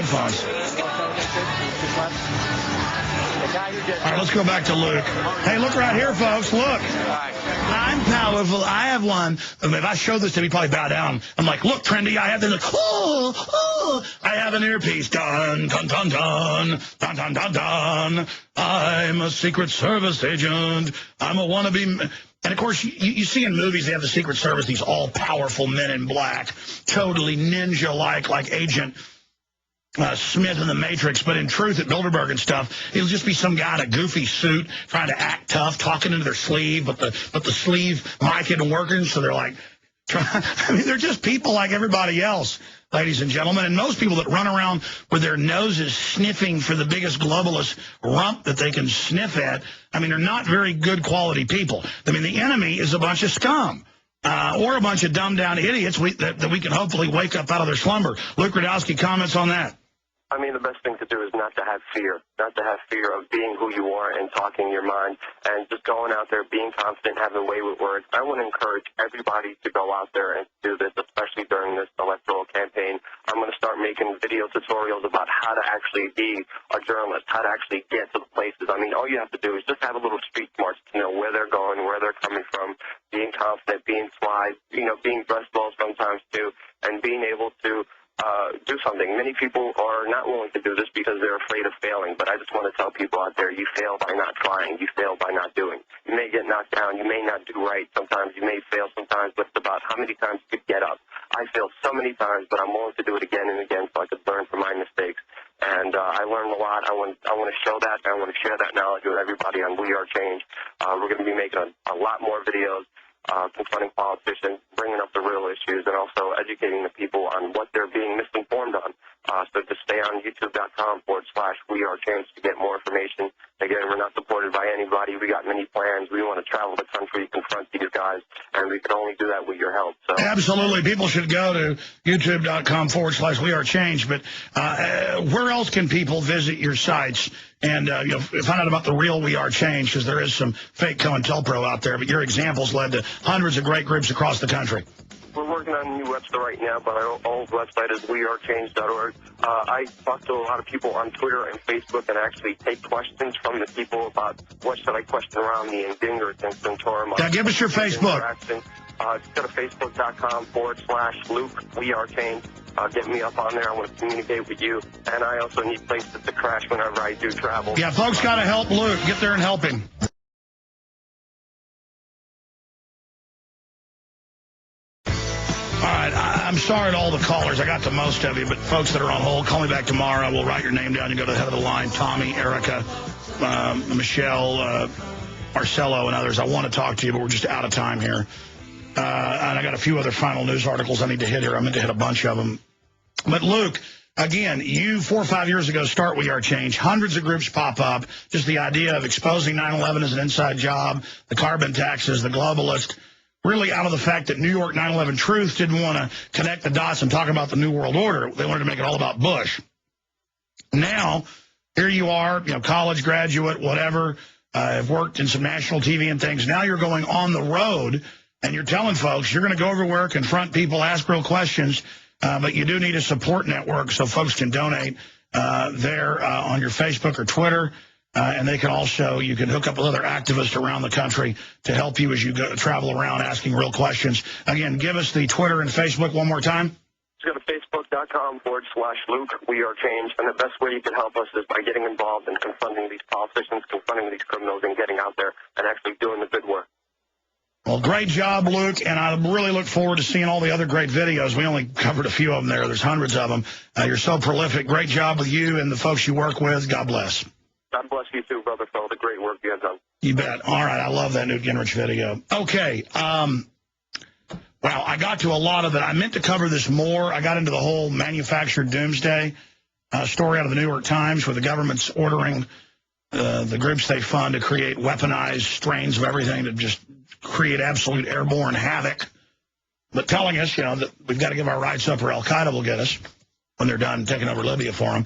headphones. All right, let's go back to Luke. Hey, look right here, folks. Look. I'm powerful. I have one. If I show this to him, he'd probably bow down. I'm like, look, trendy. I have this. I have an earpiece. Dun, dun, dun, dun. Dun, dun, dun, dun. I'm a Secret Service agent. I'm a wannabe. And, of course, you see in movies they have the Secret Service, these all-powerful men in black, totally ninja-like, like Agent Smith in The Matrix. But in truth, at Bilderberg and stuff, it'll just be some guy in a goofy suit trying to act tough, talking into their sleeve, but the sleeve mic isn't working, so they're like, I mean, they're just people like everybody else, ladies and gentlemen. And most people that run around with their noses sniffing for the biggest globalist rump that they can sniff at, I mean, they're not very good quality people. I mean, the enemy is a bunch of scum. Or a bunch of dumbed-down idiots that we can hopefully wake up out of their slumber. Luke Radowski, comments on that? I mean, the best thing to do is not to have fear of being who you are and talking your mind, and just going out there, being confident, having way with words. I want to encourage everybody to go out there and do this, especially during this electoral campaign. I'm going to start making video tutorials about how to actually be a journalist, how to actually get to the places. I mean, all you have to do is just have a little street smarts to know where they're going, where they're coming from, being confident, being sly, being dressed well sometimes too, and being able to do something. Many people are not willing to do this because they're afraid of failing, but I just want to tell people out there, you fail by not trying. You fail by not doing. You may get knocked down. You may not do right sometimes. You may fail sometimes, but it's about how many times you could get up. I failed so many times, but I'm willing to do it again and again so I could learn from my mistakes. And I learned a lot. I want to show that, and I want to share that knowledge with everybody on We Are Change. We're going to be making a lot more videos confronting politicians, bringing up the real issues, and also educating the people on what they're being misinformed on. So just stay on youtube.com/WeAreChange to get more information. Again, we're not supported by anybody. We got many plans. We want to travel the country, confront these guys, and we can only do that with your help. So. Absolutely. People should go to youtube.com/WeAreChange. But where else can people visit your sites and find out about the real We Are Change? Because there is some fake COINTELPRO out there, but your examples led to hundreds of great groups across the country. We're working on a new website right now, but our old website is wearechange.org. I talk to a lot of people on Twitter and Facebook and actually take questions from the people about what should I question around me and Gingrich and Santorum. Now, give us your Facebook. Just go to facebook.com/Luke We Are Change. Get me up on there. I want to communicate with you. And I also need places to crash whenever I do travel. Yeah, folks got to help Luke. Get there and help him. All right, I'm sorry to all the callers. I got to most of you, but folks that are on hold, call me back tomorrow. We'll write your name down. You go to the head of the line, Tommy, Erica, Michelle, Marcelo, and others. I want to talk to you, but we're just out of time here. And I got a few other final news articles I need to hit here. I meant to hit a bunch of them. But, Luke, again, you 4 or 5 years ago start We Are Change. Hundreds of groups pop up. Just the idea of exposing 9/11 as an inside job, the carbon taxes, the globalist, really out of the fact that New York 9/11 Truth didn't want to connect the dots and talk about the New World Order. They wanted to make it all about Bush. Now, here you are, college graduate, whatever, have worked in some national TV and things. Now you're going on the road, and you're telling folks you're going to go everywhere, confront people, ask real questions, but you do need a support network so folks can donate there on your Facebook or Twitter. And they can also, you can hook up with other activists around the country to help you as you travel around asking real questions. Again, give us the Twitter and Facebook one more time. Just go to facebook.com/Luke We Are Change. And the best way you can help us is by getting involved in confronting these politicians, confronting these criminals, and getting out there and actually doing the good work. Well, great job, Luke, and I really look forward to seeing all the other great videos. We only covered a few of them there. There's hundreds of them. You're so prolific. Great job with you and the folks you work with. God bless. God bless you too, brother, for all the great work you have done. You bet. All right, I love that Newt Gingrich video. Okay, well, I got to a lot of it. I meant to cover this more. I got into the whole manufactured doomsday story out of the New York Times where the government's ordering the groups they fund to create weaponized strains of everything to just create absolute airborne havoc, but telling us, that we've got to give our rights up or Al-Qaeda will get us when they're done taking over Libya for them.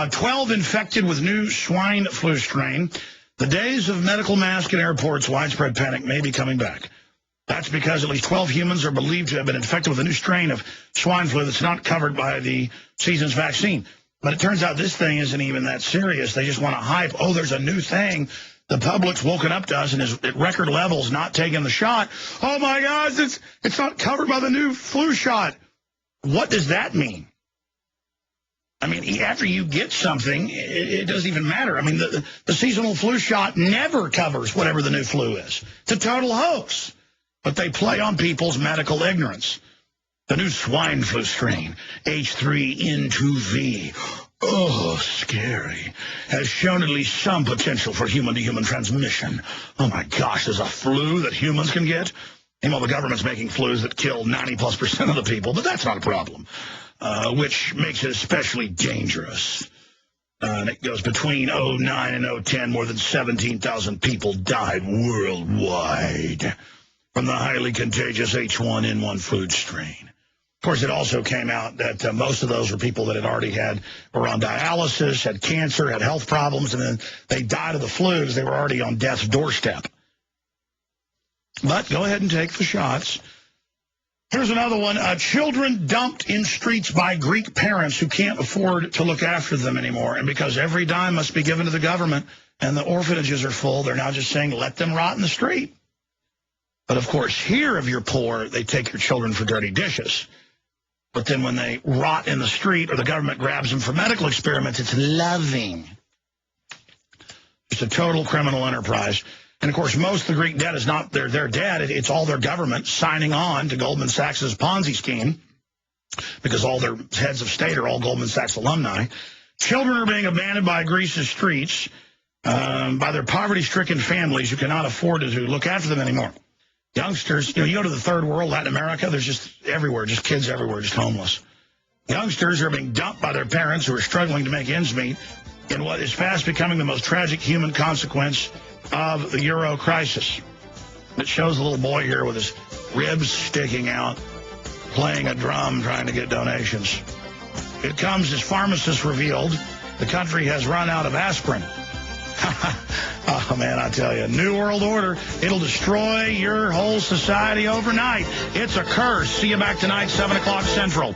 12 infected with new swine flu strain. The days of medical mask in airports, widespread panic may be coming back. That's because at least 12 humans are believed to have been infected with a new strain of swine flu that's not covered by the season's vaccine. But it turns out this thing isn't even that serious. They just want to hype. Oh, there's a new thing. The public's woken up to us and is at record levels not taking the shot. Oh, my gosh, it's not covered by the new flu shot. What does that mean? I mean, after you get something, it doesn't even matter. I mean, the seasonal flu shot never covers whatever the new flu is. It's a total hoax. But they play on people's medical ignorance. The new swine flu strain, H3N2V, oh, scary, has shown at least some potential for human-to-human transmission. Oh, my gosh, there's a flu that humans can get? Meanwhile, the government's making flus that kill 90+% of the people, but that's not a problem, which makes it especially dangerous. And it goes between 2009 and 2010, more than 17,000 people died worldwide from the highly contagious H1N1 flu strain. Of course, it also came out that most of those were people that were on dialysis, had cancer, had health problems, and then they died of the flu because they were already on death's doorstep. But go ahead and take the shots. Here's another one. Children dumped in streets by Greek parents who can't afford to look after them anymore. And because every dime must be given to the government and the orphanages are full, they're now just saying, let them rot in the street. But, of course, here, if you're poor, they take your children for dirty dishes. But then when they rot in the street or the government grabs them for medical experiments, it's loving. It's a total criminal enterprise. And, of course, most of the Greek debt is not their debt. It's all their government signing on to Goldman Sachs' Ponzi scheme because all their heads of state are all Goldman Sachs alumni. Children are being abandoned by Greece's streets by their poverty-stricken families who cannot afford to look after them anymore. Youngsters, you go to the third world, Latin America, there's just everywhere, just kids everywhere, just homeless. Youngsters are being dumped by their parents who are struggling to make ends meet in what is fast becoming the most tragic human consequence of the Euro crisis. It shows a little boy here with his ribs sticking out, playing a drum, trying to get donations. It comes as pharmacists revealed the country has run out of aspirin. Oh, man, I tell you, New World Order, it'll destroy your whole society overnight. It's a curse. See you back tonight, 7 o'clock Central.